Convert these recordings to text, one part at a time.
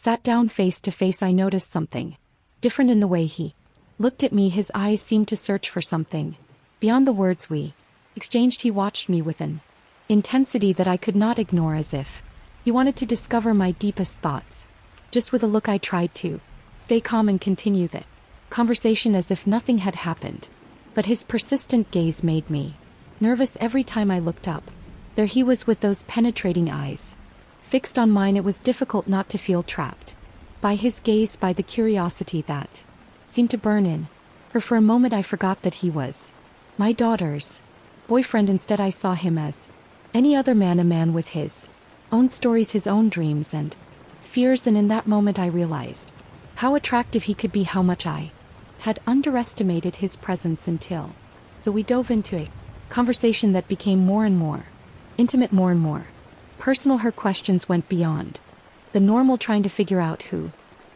sat down face to face, I noticed something different in the way he looked at me. His eyes seemed to search for something beyond the words we exchanged. He watched me with an intensity that I could not ignore, as if he wanted to discover my deepest thoughts. Just with a look, I tried to stay calm and continue the conversation as if nothing had happened. But his persistent gaze made me nervous. Every time I looked up, there he was with those penetrating eyes fixed on mine. It was difficult not to feel trapped by his gaze, by the curiosity that seemed to burn in her. For a moment I forgot that he was my daughter's boyfriend. Instead I saw him as any other man, a man with his own stories, his own dreams and fears. And in that moment I realized how attractive he could be, how much I had underestimated his presence until. So we dove into a conversation that became more and more intimate, more and more personal. Her questions went beyond the normal, trying to figure out who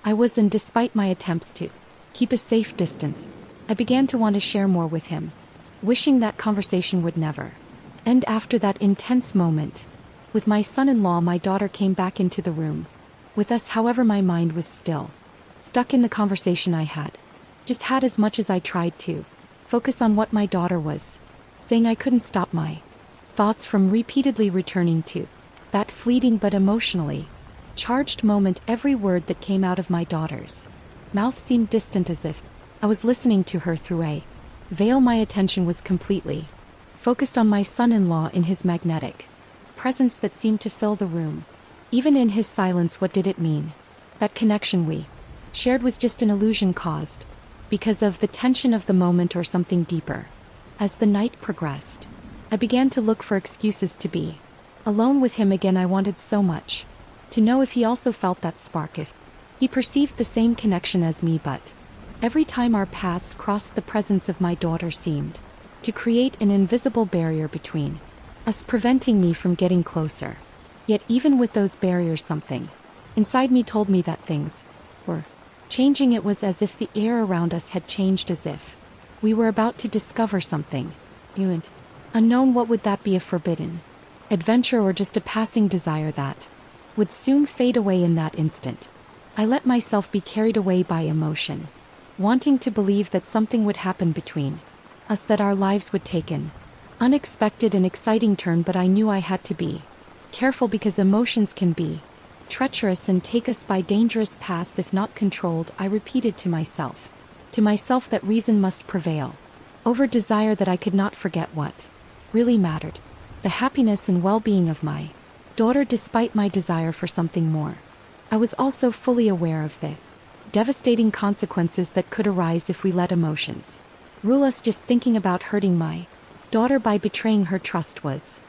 I was, and despite my attempts to keep a safe distance, I began to want to share more with him, wishing that conversation would never end. After that intense moment with my son-in-law, my daughter came back into the room with us. However, my mind was still stuck in the conversation I had just had. As much as I tried to focus on what my daughter was saying, I couldn't stop my thoughts from repeatedly returning to that fleeting but emotionally charged moment. Every word that came out of my daughter's mouth seemed distant, as if I was listening to her through a veil. My attention was completely focused on my son-in-law, in his magnetic presence that seemed to fill the room. Even in his silence, what did it mean? That connection we shared was just an illusion caused because of the tension of the moment, or something deeper? As the night progressed, I began to look for excuses to be alone with him again. I wanted so much to know if he also felt that spark, if he perceived the same connection as me. But every time our paths crossed, the presence of my daughter seemed to create an invisible barrier between us, preventing me from getting closer. Yet even with those barriers, something inside me told me that things were changing. It was as if the air around us had changed, as if we were about to discover something new and unknown. What would that be? A forbidden adventure, or just a passing desire that would soon fade away? In that instant, I let myself be carried away by emotion, wanting to believe that something would happen between us, that our lives would take an unexpected and exciting turn. But I knew I had to be careful, because emotions can be treacherous and take us by dangerous paths if not controlled. I repeated to myself that reason must prevail over desire, that I could not forget what really mattered, the happiness and well-being of my daughter, despite my desire for something more. I was also fully aware of the devastating consequences that could arise if we let emotions rule us. Just thinking about hurting my daughter by betraying her trust was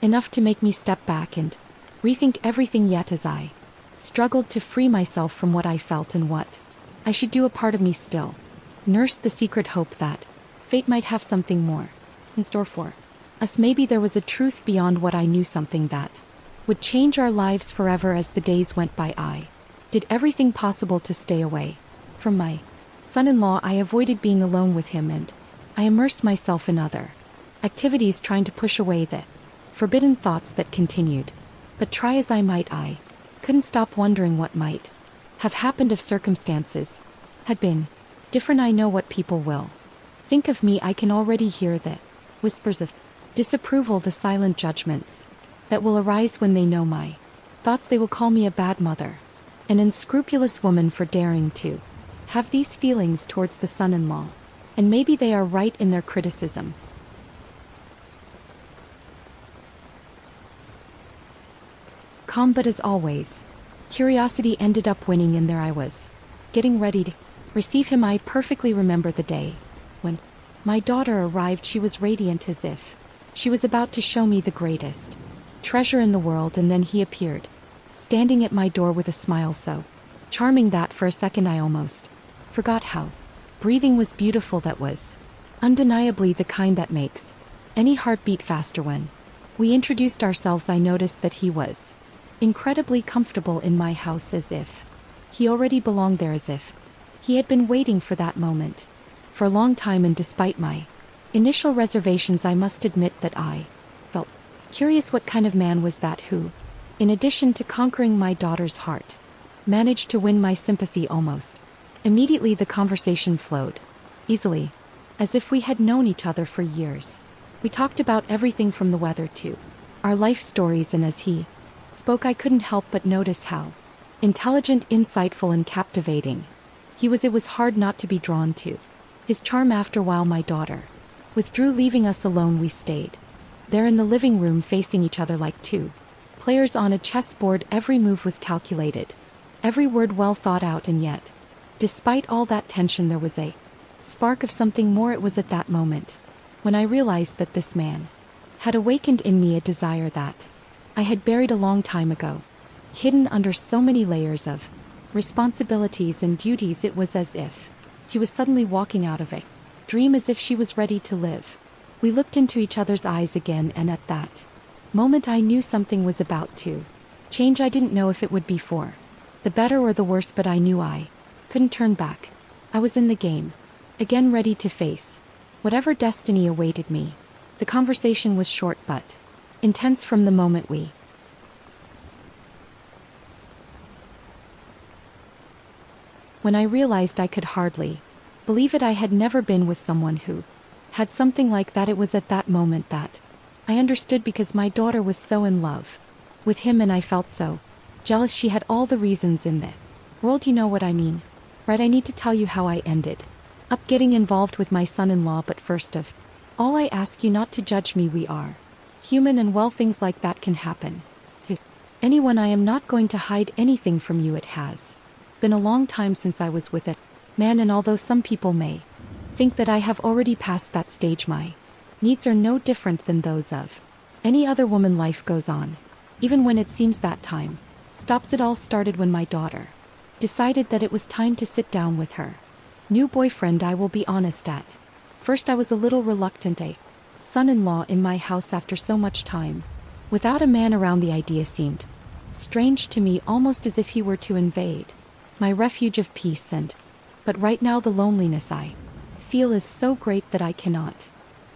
enough to make me step back and rethink everything. Yet as I struggled to free myself from what I felt and what I should do, a part of me still nursed the secret hope that fate might have something more in store for us. Maybe there was a truth beyond what I knew, something that would change our lives forever. As the days went by, I did everything possible to stay away from my son-in-law. I avoided being alone with him, and I immersed myself in other activities, trying to push away the forbidden thoughts that continued. But try as I might, I couldn't stop wondering what might have happened if circumstances had been different. I know what people will think of me. I can already hear the whispers of disapproval, the silent judgments that will arise when they know my thoughts. They will call me a bad mother, an unscrupulous woman, for daring to have these feelings towards the son-in-law. And maybe they are right in their criticism. Calm, but as always, curiosity ended up winning, and there I was, getting ready to receive him. I perfectly remember the day when my daughter arrived. She was radiant, as if she was about to show me the greatest treasure in the world. And then he appeared, standing at my door with a smile so charming that for a second I almost forgot how breathing was beautiful. That was undeniably the kind that makes any heart beat faster. When we introduced ourselves, I noticed that he was incredibly comfortable in my house, as if he already belonged there, as if he had been waiting for that moment for a long time. And despite my initial reservations, I must admit that I felt curious. What kind of man was that who, in addition to conquering my daughter's heart, managed to win my sympathy almost. Immediately the conversation flowed. Easily. As if we had known each other for years. We talked about everything from the weather to our life stories, and as he spoke I couldn't help but notice how intelligent, insightful, and captivating he was. It was hard not to be drawn to his charm. After a while my daughter withdrew, leaving us alone. We stayed there in the living room facing each other like two players on a chessboard. Every move was calculated, every word well thought out, and yet, despite all that tension, there was a spark of something more. It was at that moment when I realized that this man had awakened in me a desire that I had buried a long time ago, hidden under so many layers of responsibilities and duties. It was as if he was suddenly walking out of a dream, as if she was ready to live. We looked into each other's eyes again, and at that moment I knew something was about to change. I didn't know if it would be for the better or the worse, but I knew I couldn't turn back. I was in the game, again, ready to face whatever destiny awaited me. The conversation was short but intense from the moment when I realized I could hardly believe it. I had never been with someone who had something like that. It was at that moment that I understood, because my daughter was so in love with him and I felt so jealous. She had all the reasons in the world, you know what I mean, right? I need to tell you how I ended up getting involved with my son-in-law, but first of all I ask you not to judge me. We are human, and well, things like that can happen to anyone. I am not going to hide anything from you. It has been a long time since I was with a man, and although some people may think that I have already passed that stage, my needs are no different than those of any other woman. Life goes on, even when it seems that time stops. It all started when my daughter decided that it was time to sit down with her new boyfriend. I will be honest, at first I was a little reluctant. A son-in-law in my house after so much time without a man around. The idea seemed strange to me, almost as if he were to invade my refuge of peace. But right now the loneliness I feel is so great that I cannot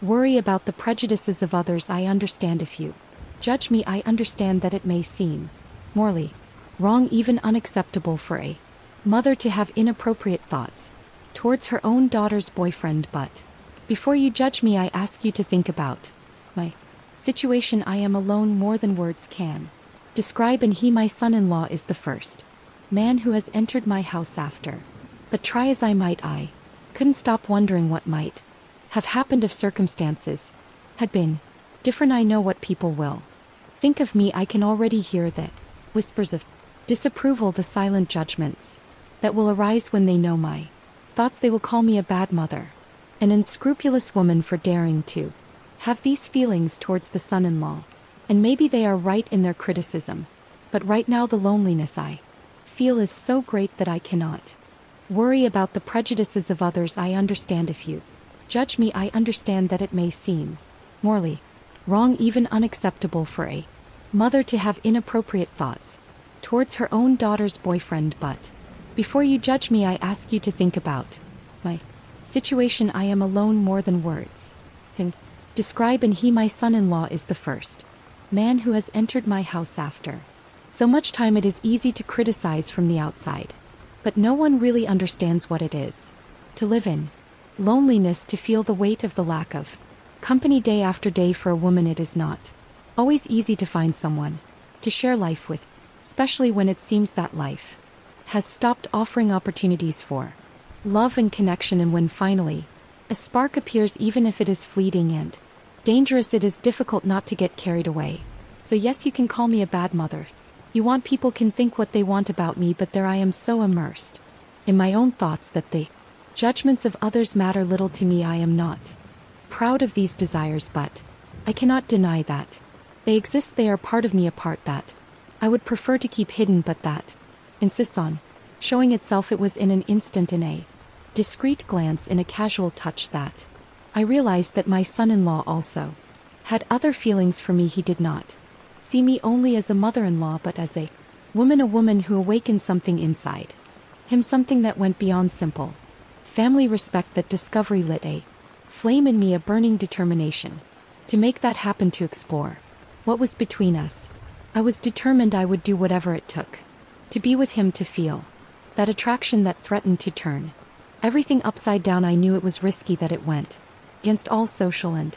worry about the prejudices of others. I understand if you judge me. I understand that it may seem morally wrong, even unacceptable, for a mother to have inappropriate thoughts towards her own daughter's boyfriend. But before you judge me, I ask you to think about my situation. I am alone more than words can describe, and he, my son-in-law, is the first man who has entered my house after. But try as I might, I couldn't stop wondering what might have happened if circumstances had been different. I know what people will think of me. I can already hear the whispers of disapproval, the silent judgments that will arise when they know my thoughts. They will call me a bad mother, an unscrupulous woman for daring to have these feelings towards the son-in-law. And maybe they are right in their criticism. But right now the loneliness I feel is so great that I cannot worry about the prejudices of others. I understand if you judge me. I understand that it may seem morally wrong, even unacceptable, for a mother to have inappropriate thoughts towards her own daughter's boyfriend. But before you judge me, I ask you to think about my situation. I am alone more than words can describe, and he, my son-in-law, is the first man who has entered my house after so much time. It is easy to criticize from the outside, but no one really understands what it is to live in loneliness, to feel the weight of the lack of company day after day. For a woman, it is not always easy to find someone to share life with, especially when it seems that life has stopped offering opportunities for love and connection. And when finally a spark appears, even if it is fleeting and dangerous, it is difficult not to get carried away. So yes, you can call me a bad mother. You want people can think what they want about me, but there I am so immersed in my own thoughts that the judgments of others matter little to me. I am not proud of these desires, but I cannot deny that they exist. They are part of me, a part that I would prefer to keep hidden, but that insists on showing itself. It was in an instant, in a discreet glance, in a casual touch, that I realized that my son-in-law also had other feelings for me. He did not see me only as a mother-in-law, but as a woman who awakened something inside him, something that went beyond simple family respect. That discovery lit a flame in me, a burning determination to make that happen, to explore what was between us. I was determined I would do whatever it took To be with him, to feel that attraction that threatened to turn everything upside down. I knew it was risky, that it went against all social and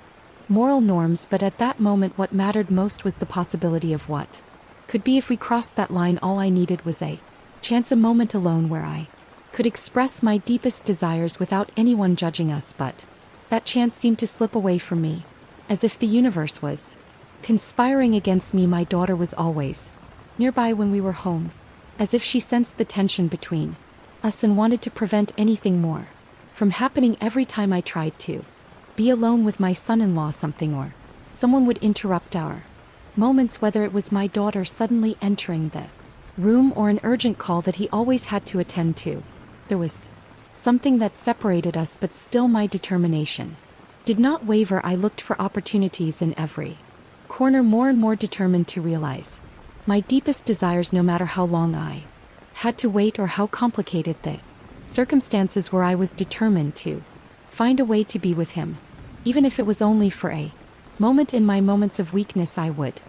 moral norms, but at that moment what mattered most was the possibility of what could be if we crossed that line. All I needed was a chance, a moment alone where I could express my deepest desires without anyone judging us. But that chance seemed to slip away from me, as if the universe was conspiring against me. My daughter was always nearby when we were home, as if she sensed the tension between us and wanted to prevent anything more from happening. Every time I tried to be alone with my son-in-law, something or someone would interrupt our moments, whether it was my daughter suddenly entering the room or an urgent call that he always had to attend to. There was something that separated us, but still my determination did not waver. I looked for opportunities in every corner, more and more determined to realize my deepest desires, no matter how long I had to wait or how complicated the circumstances were. I was determined to find a way to be with him, even if it was only for a moment. In my moments of weakness, I would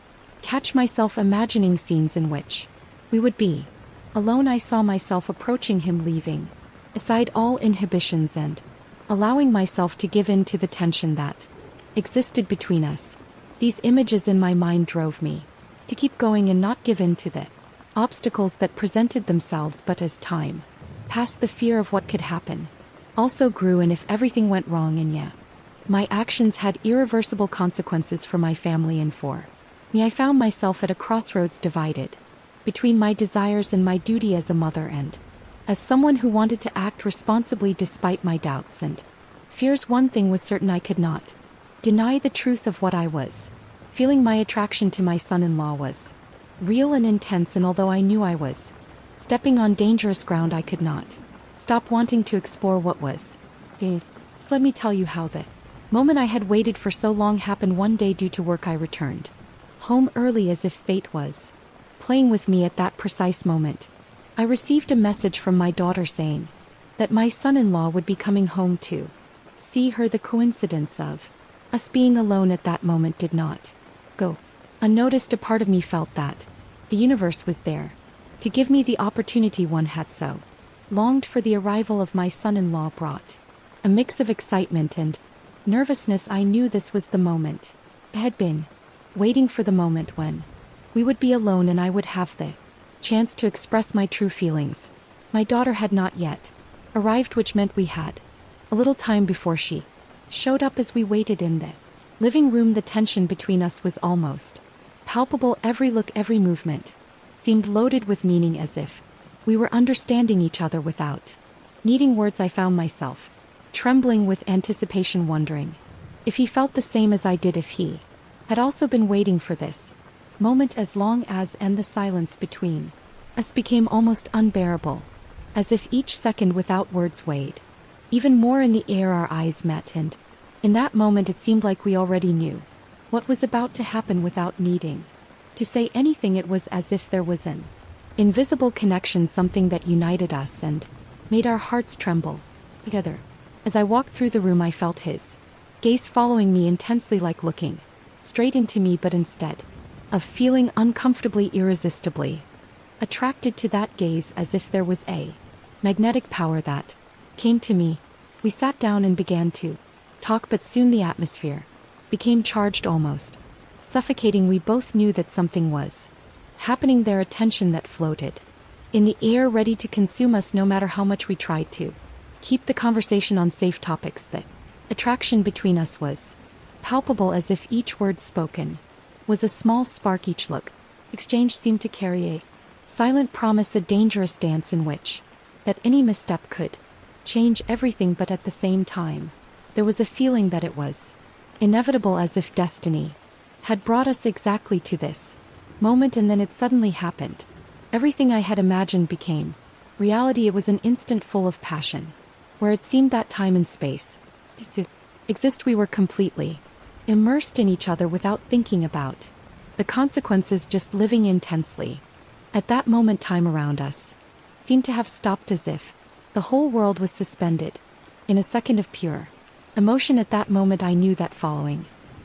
catch myself imagining scenes in which we would be alone. I saw myself approaching him, leaving aside all inhibitions and allowing myself to give in to the tension that existed between us. These images in my mind drove me to keep going and not give in to the obstacles that presented themselves. But as time passed, the fear of what could happen also grew, and if everything went wrong, and my actions had irreversible consequences for my family and for me, I found myself at a crossroads, divided between my desires and my duty as a mother and as someone who wanted to act responsibly despite my doubts and fears. One thing was certain: I could not deny the truth of what I was feeling. My attraction to my son-in-law was real and intense, and although I knew I was stepping on dangerous ground, I could not stop wanting to explore what was. So let me tell you how the moment I had waited for so long happened. One day, due to work, I returned home early, as if fate was playing with me. At that precise moment, I received a message from my daughter saying that my son-in-law would be coming home to see her. The coincidence of us being alone at that moment did not go unnoticed. A part of me felt that the universe was there to give me the opportunity one had so longed for. The arrival of my son-in-law brought a mix of excitement and nervousness. I knew this was the moment. I had been waiting for, the moment when we would be alone and I would have the chance to express my true feelings. My daughter had not yet arrived, which meant we had a little time before she showed up. As we waited in the living room, the tension between us was almost palpable. Every look, every movement seemed loaded with meaning, as if we were understanding each other without needing words. I found myself trembling with anticipation, wondering if he felt the same as I did, if he had also been waiting for this moment as long as. And the silence between us became almost unbearable, as if each second without words weighed even more in the air. Our eyes met, and in that moment it seemed like we already knew what was about to happen without needing to say anything. It was as if there was an invisible connection, something that united us and made our hearts tremble together. As I walked through the room, I felt his gaze following me intensely, like looking straight into me, but instead of feeling uncomfortably, irresistibly attracted to that gaze, as if there was a magnetic power that came to me. We sat down and began to talk, but soon the atmosphere became charged, almost suffocating. We both knew that something was happening there, a tension that floated in the air, ready to consume us no matter how much we tried to keep the conversation on safe topics. The attraction between us was palpable, as if each word spoken was a small spark. Each look exchange seemed to carry a silent promise, a dangerous dance in which that any misstep could change everything. But at the same time, there was a feeling that it was inevitable, as if destiny had brought us exactly to this moment. And then it suddenly happened. Everything I had imagined became reality. It was an instant full of passion, where it seemed that time and space to exist. We were completely immersed in each other without thinking about the consequences, just living intensely. At that moment, time around us seemed to have stopped, as if the whole world was suspended in a second of pure emotion. At that moment, I knew that following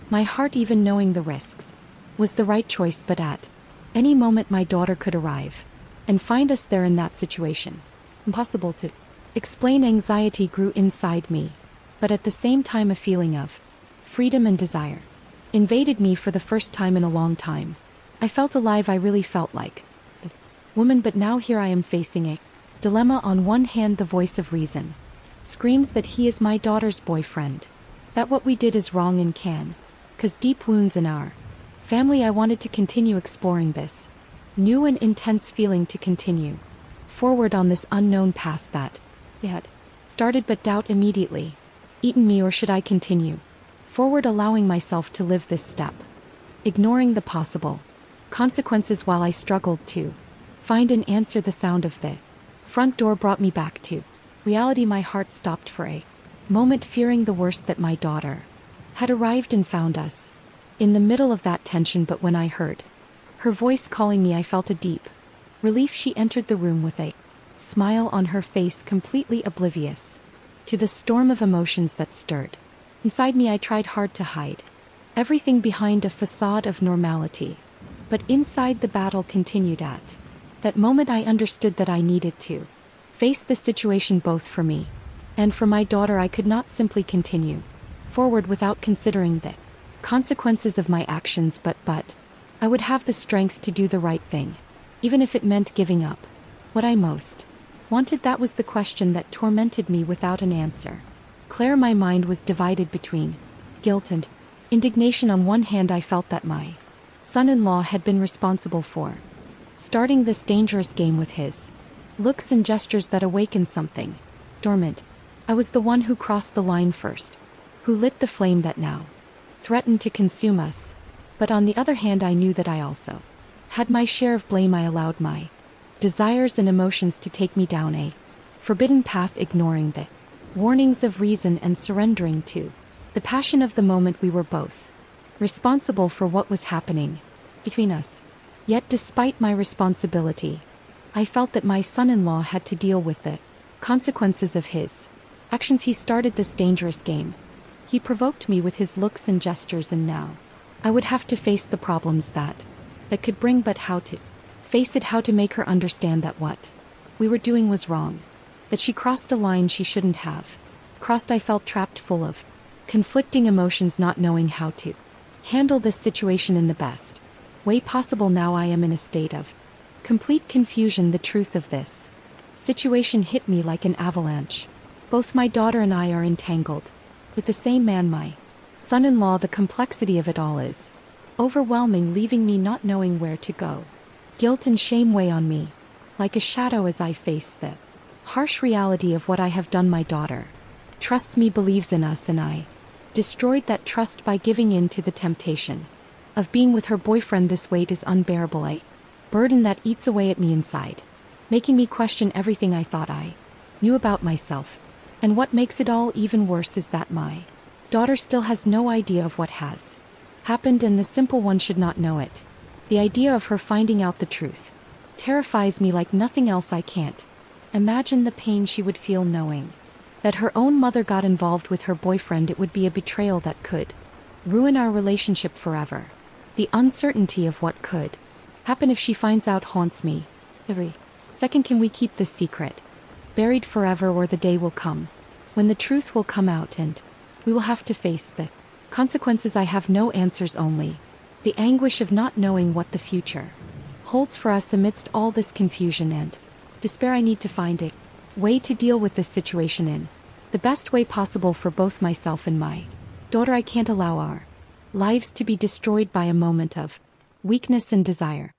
my heart, even knowing the risks, was the right choice. But at any moment my daughter could arrive, and find us there in that situation. Impossible to explain. Anxiety grew inside me, but at the same time a feeling of freedom and desire invaded me for the first time in a long time. I felt alive. I really felt like a woman, but now here I am facing a dilemma. On one hand, the voice of reason screams that he is my daughter's boyfriend, that what we did is wrong and can cause deep wounds in our family. I wanted to continue exploring this new and intense feeling, to continue forward on this unknown path that had started, but doubt immediately eaten me. Or should I continue forward, allowing myself to live this step, ignoring the possible consequences while I struggled to find an answer? The sound of the front door brought me back to reality. My heart stopped for a moment, fearing the worst, that my daughter had arrived and found us in the middle of that tension. But when I heard her voice calling me, I felt a deep relief. She entered the room with a smile on her face, completely oblivious to the storm of emotions that stirred inside me. I tried hard to hide everything behind a facade of normality, but inside the battle continued. At that moment I understood that I needed to face the situation, both for me and for my daughter. I could not simply continue forward without considering the consequences of my actions, but I would have the strength to do the right thing, even if it meant giving up what I most wanted. That was the question that tormented me without an answer. Claire, my mind was divided between guilt and indignation. On one hand, I felt that my son-in-law had been responsible for starting this dangerous game with his looks and gestures that awakened something dormant. I was the one who crossed the line first, who lit the flame that now threatened to consume us. But on the other hand, I knew that I also had my share of blame. I allowed my desires and emotions to take me down a forbidden path, ignoring the warnings of reason and surrendering to the passion of the moment. We were both responsible for what was happening between us. Yet despite my responsibility, I felt that my son-in-law had to deal with the consequences of his actions. He started this dangerous game. He provoked me with his looks and gestures, and now I would have to face the problems that could bring. But how to face it, how to make her understand that what we were doing was wrong, that she crossed a line she shouldn't have crossed. I felt trapped, full of conflicting emotions, not knowing how to handle this situation in the best way possible. Now I am in a state of complete confusion. The truth of this situation hit me like an avalanche. Both my daughter and I are entangled with the same man, my son-in-law. The complexity of it all is overwhelming, leaving me not knowing where to go. Guilt and shame weigh on me like a shadow as I face the harsh reality of what I have done. My daughter trusts me, believes in us, and I destroyed that trust by giving in to the temptation of being with her boyfriend. This weight is unbearable, a burden that eats away at me inside, making me question everything I thought I knew about myself. And what makes it all even worse is that my daughter still has no idea of what has happened, and the simple one should not know it. The idea of her finding out the truth terrifies me like nothing else. I can't imagine the pain she would feel knowing that her own mother got involved with her boyfriend. It would be a betrayal that could ruin our relationship forever. The uncertainty of what could happen if she finds out haunts me every second. Can we keep this secret buried forever, or the day will come when the truth will come out and we will have to face the consequences? I have no answers, only the anguish of not knowing what the future holds for us. Amidst all this confusion and despair, I need to find a way to deal with this situation in the best way possible for both myself and my daughter. I can't allow our lives to be destroyed by a moment of weakness and desire.